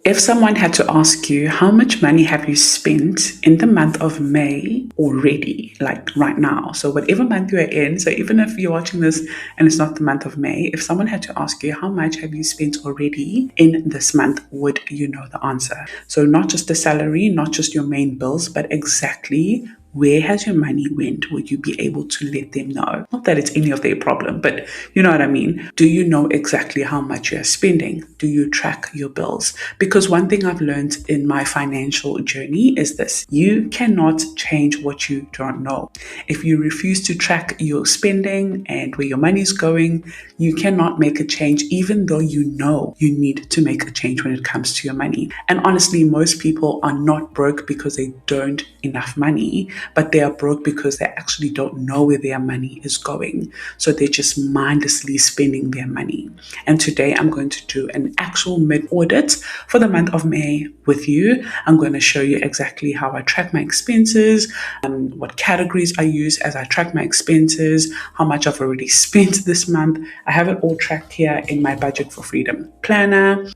If someone had to ask you, how much money have you spent in the month of May already, like right now? So whatever month you are in, so even if you're watching this and it's not the month of May, if someone had to ask you, how much have you spent already in this month, would you know the answer? So not just the salary, not just your main bills, but exactly where has your money went? Would you be able to let them know? Not that it's any of their problem, but you know what I mean? Do you know exactly how much you're spending? Do you track your bills? Because one thing I've learned in my financial journey is this: you cannot change what you don't know. If you refuse to track your spending and where your money is going, you cannot make a change, even though you know you need to make a change when it comes to your money. And honestly, most people are not broke because they don't enough money, but they are broke because they actually don't know where their money is going. So they're just mindlessly spending their money. And today I'm going to do an actual mid-audit for the month of May with you. I'm going to show you exactly how I track my expenses, what categories I use as I track my expenses, how much I've already spent this month. I have it all tracked here in my Budget for Freedom planner,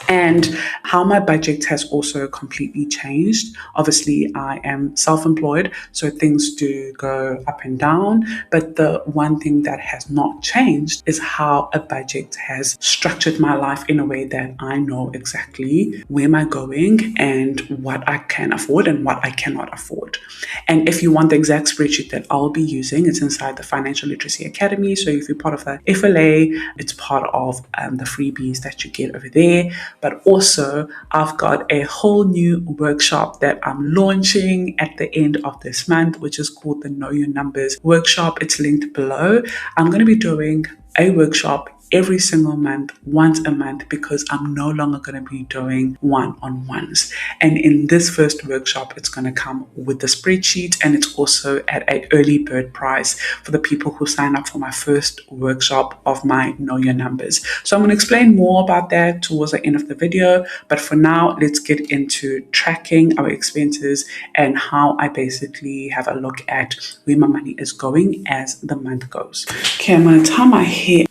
and how my budget has also completely changed. Obviously, I am self-employed, so things do go up and down, but the one thing that has not changed is how a budget has structured my life in a way that I know exactly where am I going and what I can afford and what I cannot afford. And if you want the exact spreadsheet that I'll be using, it's inside the Financial Literacy Academy. So if you're part of the FLA, it's part of the freebies that you get over there. But also, I've got a whole new workshop that I'm launching at the end of this month, which is called the Know Your Numbers workshop. It's linked below. I'm going to be doing a workshop every single month, once a month, because I'm no longer going to be doing one-on-ones. And in this first workshop, it's going to come with the spreadsheet, and it's also at an early bird price for the people who sign up for my first workshop of my Know Your Numbers. So I'm going to explain more about that towards the end of the video. But for now, let's get into tracking our expenses and how I basically have a look at where my money is going as the month goes. Okay, I'm going to tie my hair.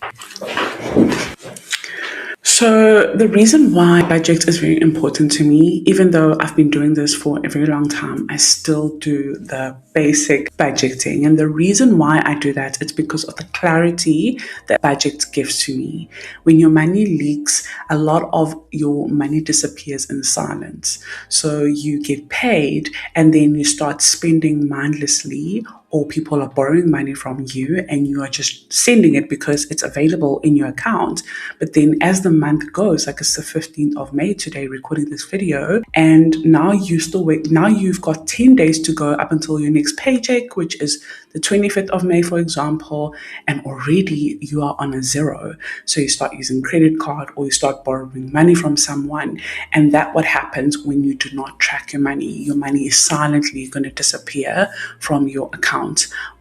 So the reason why budget is very important to me, even though I've been doing this for a very long time, I still do the basic budgeting. And the reason why I do that is because of the clarity that budget gives to me. When your money leaks, a lot of your money disappears in silence. So you get paid and then you start spending mindlessly, or people are borrowing money from you and you are just sending it because it's available in your account. But then as the month goes, like it's the 15th of May today, recording this video, and now you still wait. Now you've got 10 days to go up until your next paycheck, which is the 25th of May, for example, and already you are on a zero. So you start using credit card or you start borrowing money from someone. And that's what happens when you do not track your money. Your money is silently going to disappear from your account.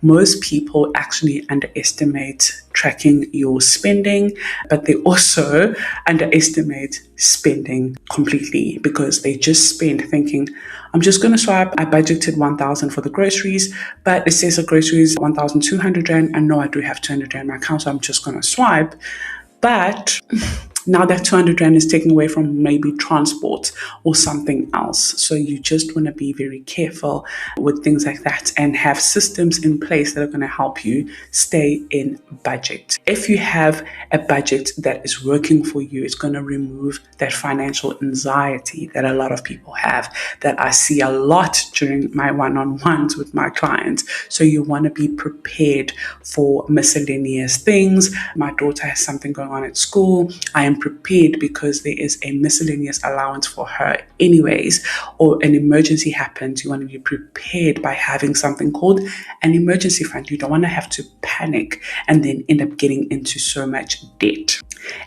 Most people actually underestimate tracking your spending, but they also underestimate spending completely, because they just spend thinking, I'm just going to swipe. I budgeted 1,000 for the groceries, but it says the groceries 1,200 Rand. I know I do have 200 Rand in my account, so I'm just going to swipe. But now that 200 Rand is taken away from maybe transport or something else. So you just want to be very careful with things like that and have systems in place that are going to help you stay in budget. If you have a budget that is working for you, it's going to remove that financial anxiety that a lot of people have, that I see a lot during my one-on-ones with my clients. So you want to be prepared for miscellaneous things. My daughter has something going on at school. I am prepared because there is a miscellaneous allowance for her anyways, or an emergency happens. You want to be prepared by having something called an emergency fund. You don't want to have to panic and then end up getting into so much debt.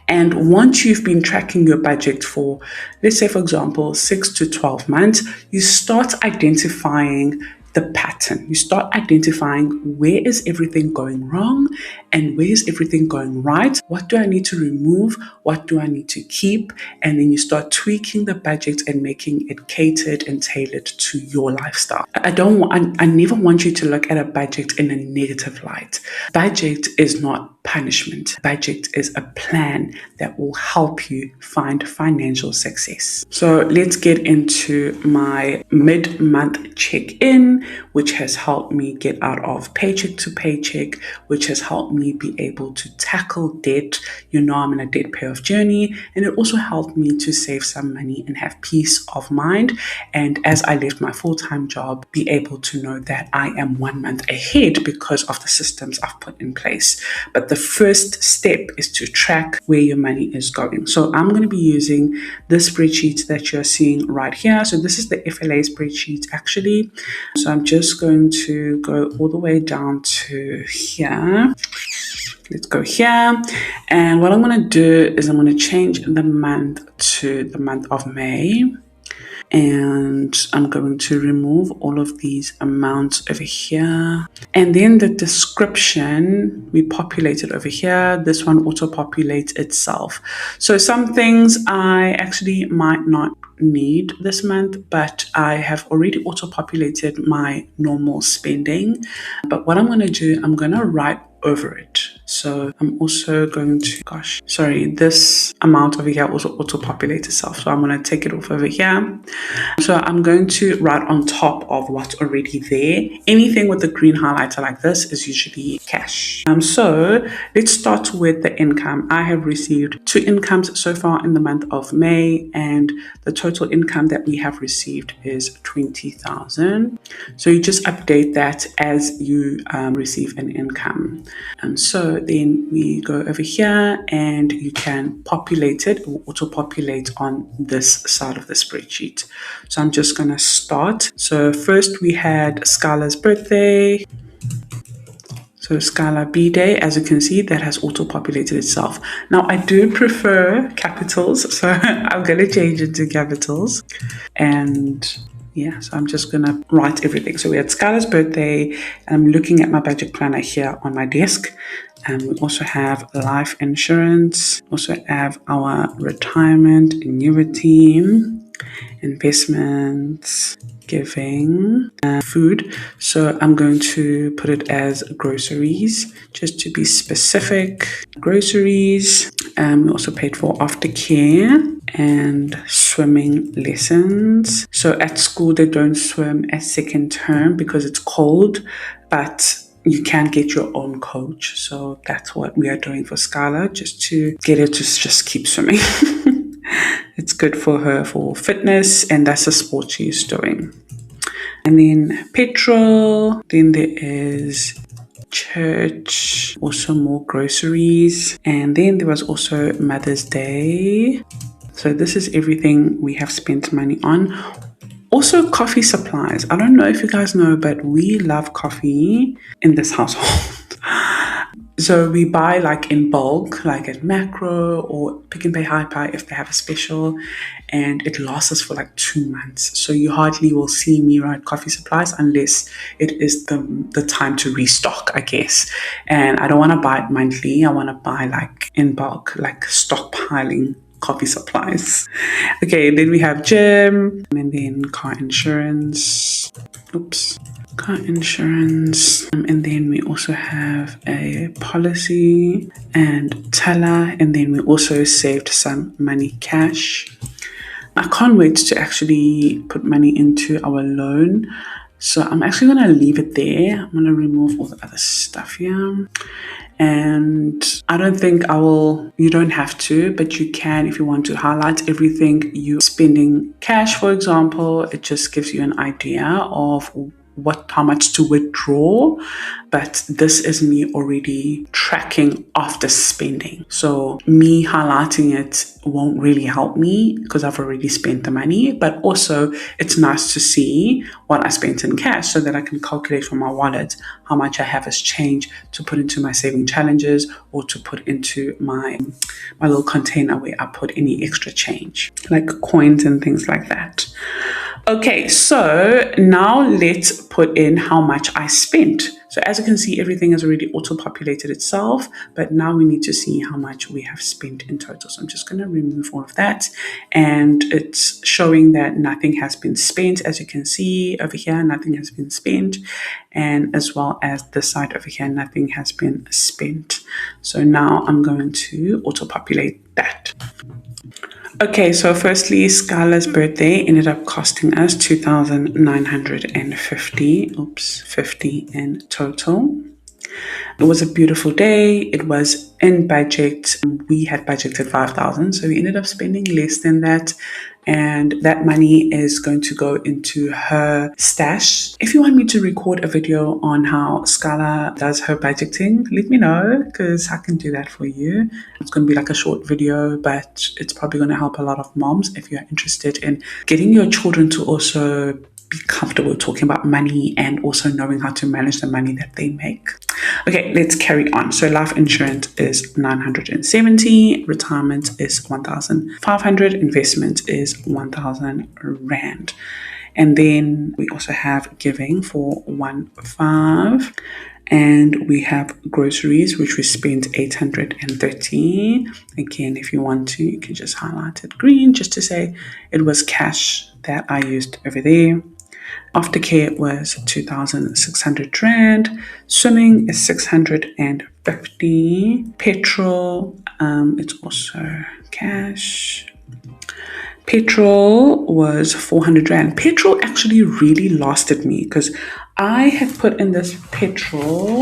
And once you've been tracking your budget for, let's say, for example, 6 to 12 months, you start identifying the pattern. You start identifying where is everything going wrong and where's everything going right? What do I need to remove? What do I need to keep? And then you start tweaking the budget and making it catered and tailored to your lifestyle. I never want you to look at a budget in a negative light. Budget is not punishment. Budget is a plan that will help you find financial success. So let's get into my mid-month check-in, which has helped me get out of paycheck to paycheck, which has helped me be able to tackle debt. I'm in a debt payoff journey, and it also helped me to save some money and have peace of mind. And as I left my full-time job, be able to know that I am 1 month ahead because of the systems I've put in place. But the first step is to track where your money is going. So I'm going to be using this spreadsheet that you're seeing right here. So this is the FLA spreadsheet actually. So I'm just going to go all the way down to here. Let's go here. And what I'm going to do is I'm going to change the month to the month of May. And I'm going to remove all of these amounts over here. And then the description, we populate it over here. This one auto-populates itself. So some things I actually might not need this month, but I have already auto-populated my normal spending. But what I'm going to do, I'm going to write over it. So I'm also going to, this amount over here also auto-populates itself. So I'm going to take it off over here. So I'm going to write on top of what's already there. Anything with the green highlighter like this is usually cash. So let's start with the income. I have received 2 incomes so far in the month of May, and the total income that we have received is 20,000. So you just update that as you receive an income. So then we go over here and you can populate it or auto-populate on this side of the spreadsheet. So I'm just going to start. So first we had Skylar's birthday. So Skylar B-Day, as you can see, that has auto-populated itself. Now I do prefer capitals, so I'm going to change it to capitals. And yeah, so I'm just going to write everything. So we had Skylar's birthday, and I'm looking at my budget planner here on my desk. And we also have life insurance, also have our retirement, annuity, investments, giving, food. So I'm going to put it as groceries, just to be specific. Groceries. We also paid for aftercare and swimming lessons. So at school, they don't swim at second term because it's cold, but you can get your own coach. So that's what we are doing for Skylar, just to get her to just keep swimming. It's good for her for fitness, and that's a sport she's doing. And then petrol, then there is church, also more groceries. And then there was also Mother's Day. So this is everything we have spent money on. Also coffee supplies. I don't know if you guys know, but we love coffee in this household. So we buy like in bulk, like at Macro or Pick n Pay Hyper if they have a special, and it lasts us for like 2 months. So you hardly will see me write coffee supplies unless it is the time to restock, I guess. And I don't want to buy it monthly. I want to buy like in bulk, like stockpiling coffee supplies. Okay, then we have gym, and then car insurance. Car insurance, and then we also have a policy and teller, and then we also saved some money cash. I can't wait to actually put money into our loan, so I'm actually going to leave it there. I'm going to remove all the other stuff here. And I don't think you don't have to, but you can if you want to highlight everything you spending cash, for example. It just gives you an idea of how much to withdraw, but this is me already tracking after spending. So me highlighting it won't really help me because I've already spent the money, but also it's nice to see what I spent in cash so that I can calculate from my wallet how much I have as change to put into my saving challenges or to put into my little container where I put any extra change, like coins and things like that. Okay, so now let's put in how much I spent. So as you can see, everything has already auto-populated itself, but now we need to see how much we have spent in total. So I'm just going to remove all of that, and it's showing that nothing has been spent. As you can see over here, nothing has been spent, and as well as this side over here, nothing has been spent. So now I'm going to auto-populate that. Okay, so firstly, Skylar's birthday ended up costing us 2,950. Oops, 50 in total. It was a beautiful day. It was in budget. We had budgeted 5,000, so we ended up spending less than that. And that money is going to go into her stash. If you want me to record a video on how Scala does her budgeting, let me know, because I can do that for you. It's going to be like a short video, but it's probably going to help a lot of moms if you're interested in getting your children to also be comfortable talking about money and also knowing how to manage the money that they make. Okay, let's carry on. So life insurance is 970, retirement is 1,500, investment is 1,000 Rand. And then we also have giving for 1,500. And we have groceries, which we spent 830. Again, if you want to, you can just highlight it green just to say it was cash that I used over there. Aftercare was 2,600 Rand. Swimming is 650. Petrol, it's also cash. Petrol was 400 Rand. Petrol actually really lasted me because I had put in this petrol.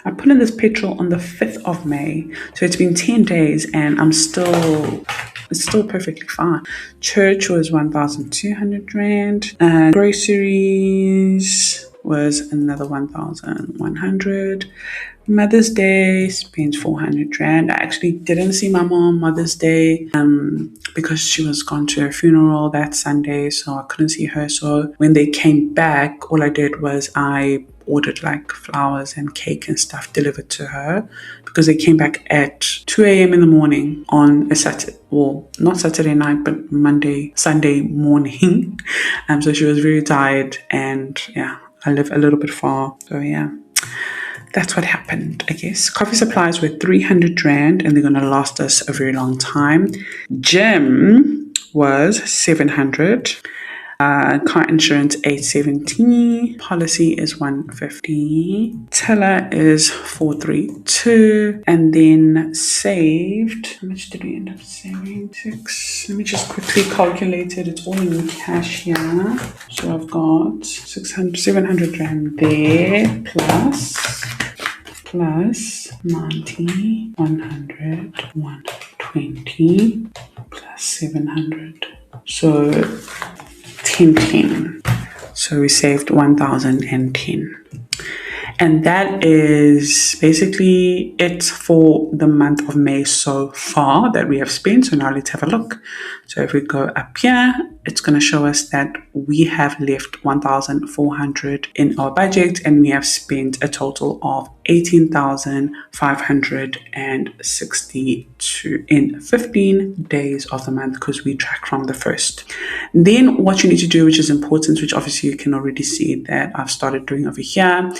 I put in this petrol on the 5th of May. So it's been 10 days and it's still perfectly fine. Church was 1,200 Rand. Groceries was another 1,100. Mother's Day spent 400 Rand. I actually didn't see my mom Mother's Day because she was gone to her funeral that Sunday, so I couldn't see her. So when they came back, all I did was I ordered like flowers and cake and stuff delivered to her because they came back at 2 a.m. in the morning on a Saturday, well, not Saturday night, but Sunday morning. So she was very tired, and yeah, I live a little bit far, so yeah. That's what happened, I guess. Coffee supplies were 300 Rand and they're going to last us a very long time. Gym was 700. Car insurance 870. Policy is 150. Teller is 432. And then saved. How much did we end up saving? 6. Let me just quickly calculate it. It's all in cash here. So I've got 700 Rand there plus 90, 100, 120 plus 700. So 1010. So we saved 1,010. And that is basically it for the month of May so far that we have spent. So now let's have a look. So if we go up here, it's going to show us that we have left 1,400 in our budget and we have spent a total of 18,562 in 15 days of the month because we track from the 1st. Then what you need to do, which is important, which obviously you can already see that I've started doing over here,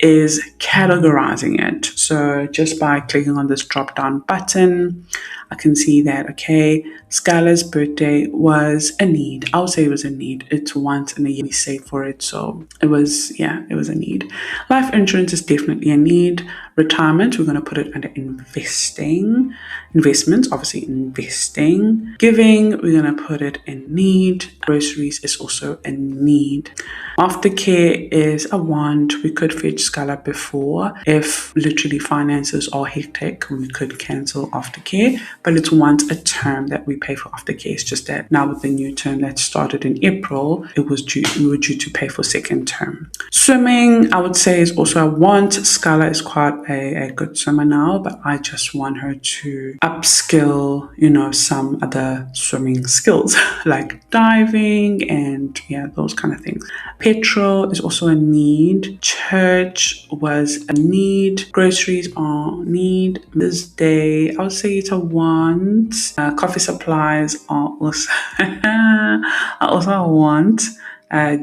is categorizing it. So just by clicking on this drop down button, I can see that, okay, Skylar's birthday was a need. I would say it was a need. It's once in a year we save for it. So it was a need. Life insurance is definitely a need. Retirement, we're going to put it under investing. Investments, obviously investing. Giving, we're going to put it in need. Groceries is also a need. Aftercare is a want. We could fetch Skylar before. If literally finances are hectic, we could cancel aftercare. But it's once a term that we pay for aftercare. It's just that now with the new term that started in April, we were due to pay for second term. Swimming, I would say, is also a want. Skylar is quite a good swimmer now, but I just want her to upskill, some other swimming skills like diving and those kind of things. Petrol is also a need. Church was a need. Groceries are a need. This day, I would say it's a want. want coffee supplies are also I also want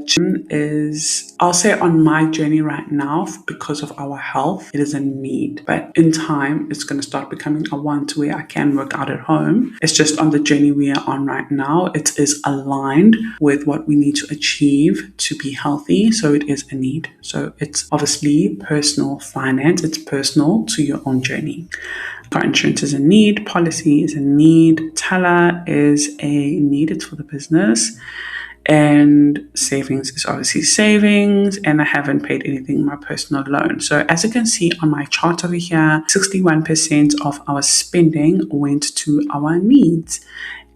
gym is, I'll say on my journey right now, because of our health, it is a need. But in time, it's going to start becoming a want where I can work out at home. It's just on the journey we are on right now. It is aligned with what we need to achieve to be healthy. So it is a need. So it's obviously personal finance. It's personal to your own journey. Car insurance is a need. Policy is a need. Teller is a need. It's for the business. And savings is obviously savings, and I haven't paid anything in my personal loan. So as you can see on my chart over here, 61% of our spending went to our needs,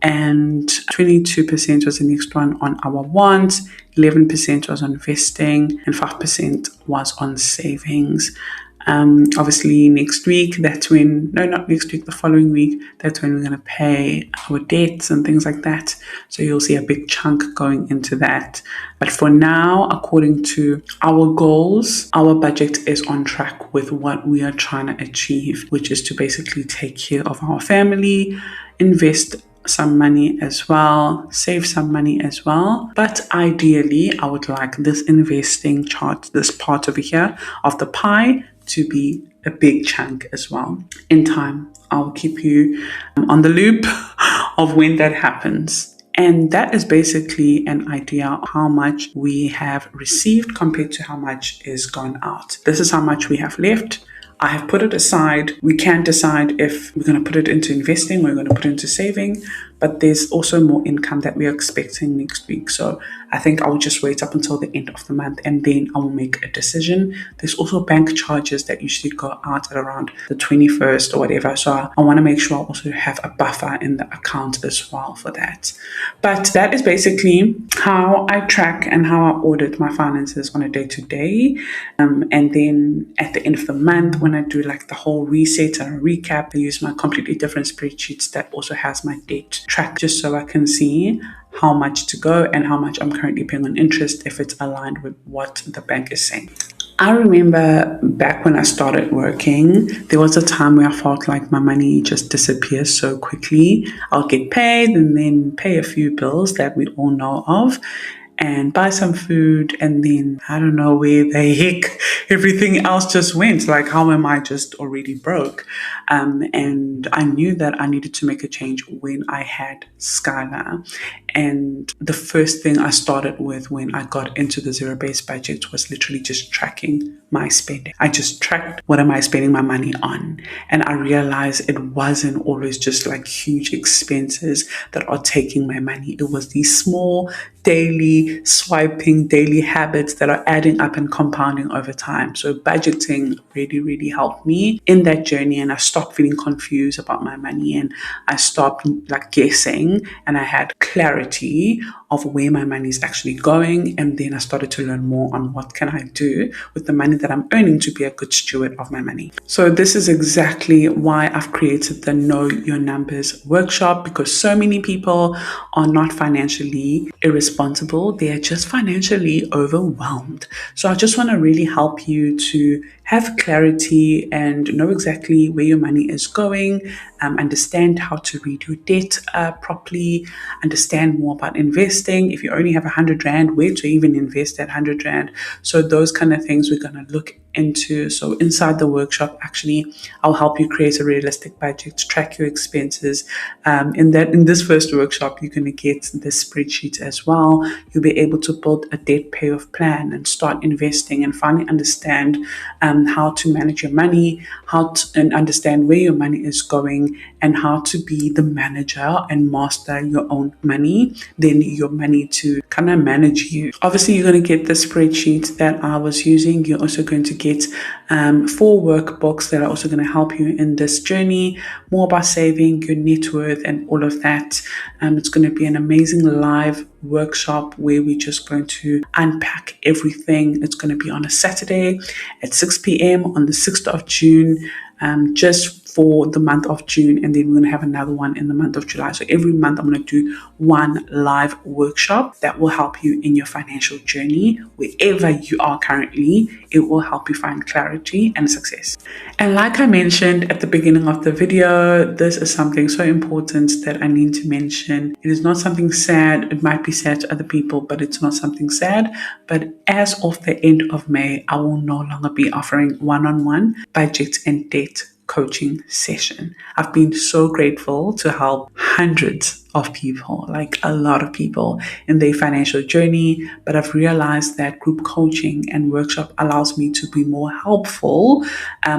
and 22% was the next one on our wants, 11% was on investing, and 5% was on savings. Obviously next week, not next week, the following week, that's when we're going to pay our debts and things like that. So you'll see a big chunk going into that. But for now, according to our goals, our budget is on track with what we are trying to achieve, which is to basically take care of our family, invest some money as well, save some money as well. But ideally, I would like this investing chart, this part over here of the pie, to be a big chunk as well. In time, I'll keep you on the loop of when that happens. And that is basically an idea of how much we have received compared to how much is gone out. This is how much we have left. I have put it aside. We can decide if we're going to put it into investing or we're going to put it into saving, but there's also more income that we are expecting next week. So I think I will just wait up until the end of the month and then I will make a decision. There's also bank charges that usually go out at around the 21st or whatever. So I want to make sure I also have a buffer in the account as well for that. But that is basically how I track and how I audit my finances on a day-to-day. And then at the end of the month, when I do like the whole reset and recap, I use my completely different spreadsheets that also has my debt track, just so I can see how much to go and how much I'm currently paying on interest if it's aligned with what the bank is saying. I remember back when I started working, there was a time where I felt like my money just disappears so quickly. I'll get paid and then pay a few bills that we all know of and buy some food, and then I don't know where the heck everything else just went. Like, how am I just already broke? And I knew that I needed to make a change when I had Skylar. And the first thing I started with when I got into the zero-based budget was literally just tracking my spending. I just tracked what am I spending my money on. And I realized it wasn't always just like huge expenses that are taking my money. It was these small daily swiping, daily habits that are adding up and compounding over time. So budgeting really, really helped me in that journey, and I stopped feeling confused about my money and I stopped like guessing, and I had clarity of where my money is actually going. And then I started to learn more on what can I do with the money that I'm earning to be a good steward of my money. So this is exactly why I've created the Know Your Numbers workshop, because so many people are not financially irresponsible. They are just financially overwhelmed. So I just want to really help you to have clarity and know exactly where your money is going, understand how to read your debt properly, understand more about investing. If you only have 100 Rand, where to even invest that 100 Rand. So those kind of things we're going to look into. So inside the workshop, actually, I'll help you create a realistic budget, track your expenses. In this first workshop, you're going to get the spreadsheet as well. You'll be able to build a debt payoff plan and start investing and finally understand how to manage your money, and understand where your money is going, and how to be the manager and master your own money, then your money to kind of manage you. Obviously, you're going to get the spreadsheet that I was using. You're also going to get 4 workbooks that are also going to help you in this journey, more about saving, your net worth, and all of that. It's going to be an amazing live workshop where we're just going to unpack everything. It's going to be on a Saturday at 6 p.m. on the 6th of June. just for the month of June, and then we're going to have another one in the month of July. So every month I'm going to do one live workshop that will help you in your financial journey wherever you are currently. It will help you find clarity and success. And like I mentioned at the beginning of the video, this is something so important that I need to mention. It is not something sad. It might be sad to other people, but it's not something sad. But as of the end of May, I will no longer be offering one-on-one budget and debt coaching session. I've been so grateful to help hundreds of people, like a lot of people in their financial journey, but I've realized that group coaching and workshop allows me to be more helpful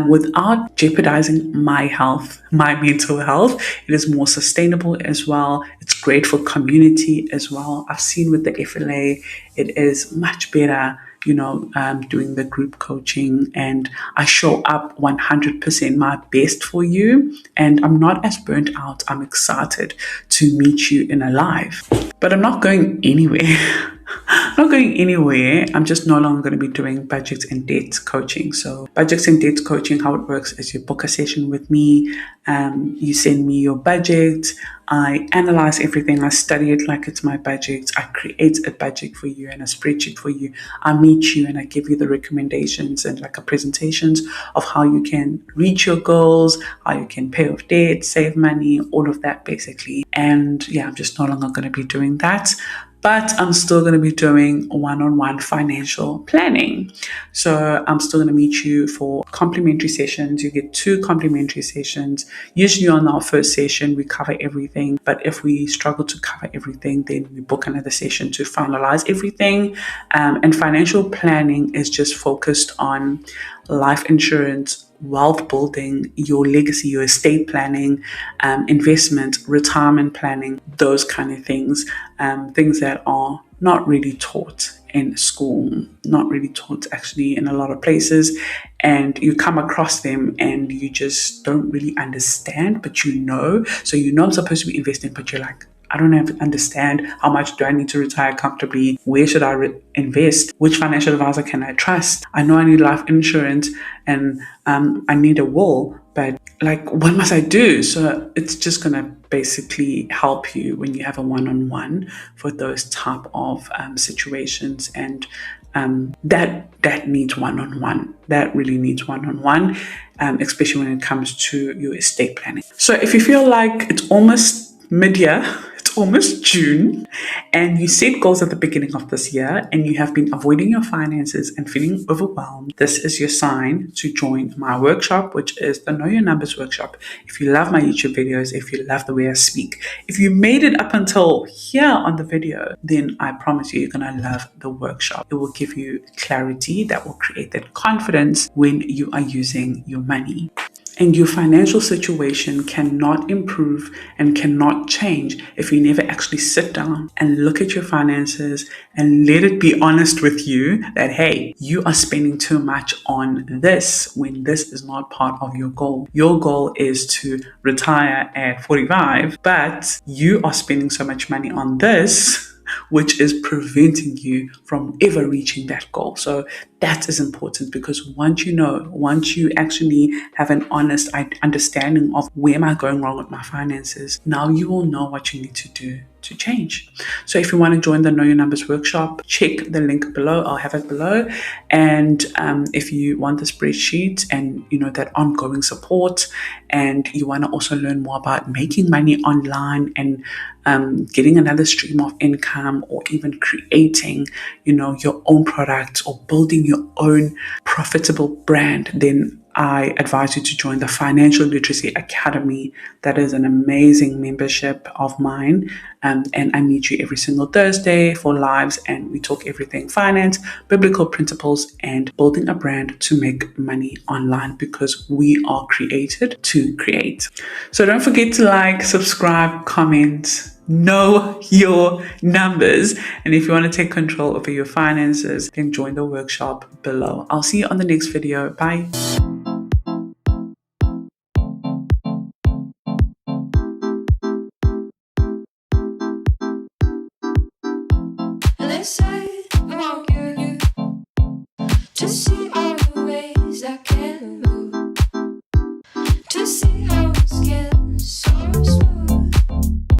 without jeopardizing my health, my mental health. It is more sustainable as well. It's great for community as well. I've seen with the FLA, it is much better doing the group coaching, and I show up 100% my best for you, and I'm not as burnt out. I'm excited to meet you in a live, but I'm not going anywhere. Not going anywhere. I'm just no longer going to be doing budget and debt coaching. So budgets and debt coaching, how it works is you book a session with me. You send me your budget. I analyze everything. I study it like it's my budget. I create a budget for you and a spreadsheet for you. I meet you and I give you the recommendations and like a presentations of how you can reach your goals, how you can pay off debt, save money, all of that basically. And yeah, I'm just no longer going to be doing that. But I'm still going to be doing one-on-one financial planning. So I'm still going to meet you for complimentary sessions. You get 2 complimentary sessions. Usually on our first session, we cover everything. But if we struggle to cover everything, then we book another session to finalize everything. And financial planning is just focused on life insurance, wealth building, your legacy, your estate planning, investment, retirement planning, those kind of things, things that are not really taught in school, not really taught actually in a lot of places, and you come across them and you just don't really understand, but so I'm supposed to be investing, but you're like, I don't understand how much do I need to retire comfortably? Where should I invest? Which financial advisor can I trust? I know I need life insurance and I need a will, but like, what must I do? So it's just going to basically help you when you have a one-on-one for those type of situations. And that needs one-on-one. That really needs one-on-one, especially when it comes to your estate planning. So if you feel like it's almost mid-year, it's almost June, and you set goals at the beginning of this year and you have been avoiding your finances and feeling overwhelmed, this is your sign to join my workshop, which is the Know Your Numbers workshop. If you love my YouTube videos, if you love the way I speak, if you made it up until here on the video, then I promise you're going to love the workshop. It will give you clarity that will create that confidence when you are using your money. And your financial situation cannot improve and cannot change if you never actually sit down and look at your finances and let it be honest with you that, hey, you are spending too much on this when this is not part of your goal. Your goal is to retire at 45, but you are spending so much money on this, which is preventing you from ever reaching that goal. So that is important, because once you actually have an honest understanding of where am I going wrong with my finances, now you will know what you need to do to change. So if you want to join the Know Your Numbers workshop, check the link below. I'll have it below. And if you want the spreadsheet and that ongoing support, and you want to also learn more about making money online and getting another stream of income, or even creating your own product or building your own profitable brand, then I advise you to join the Financial Literacy Academy. That is an amazing membership of mine. And I meet you every single Thursday for lives, and we talk everything finance, biblical principles, and building a brand to make money online, because we are created to create. So don't forget to like, subscribe, comment, know your numbers. And if you want to take control over your finances, then join the workshop below. I'll see you on the next video. Bye. They say I want you to see all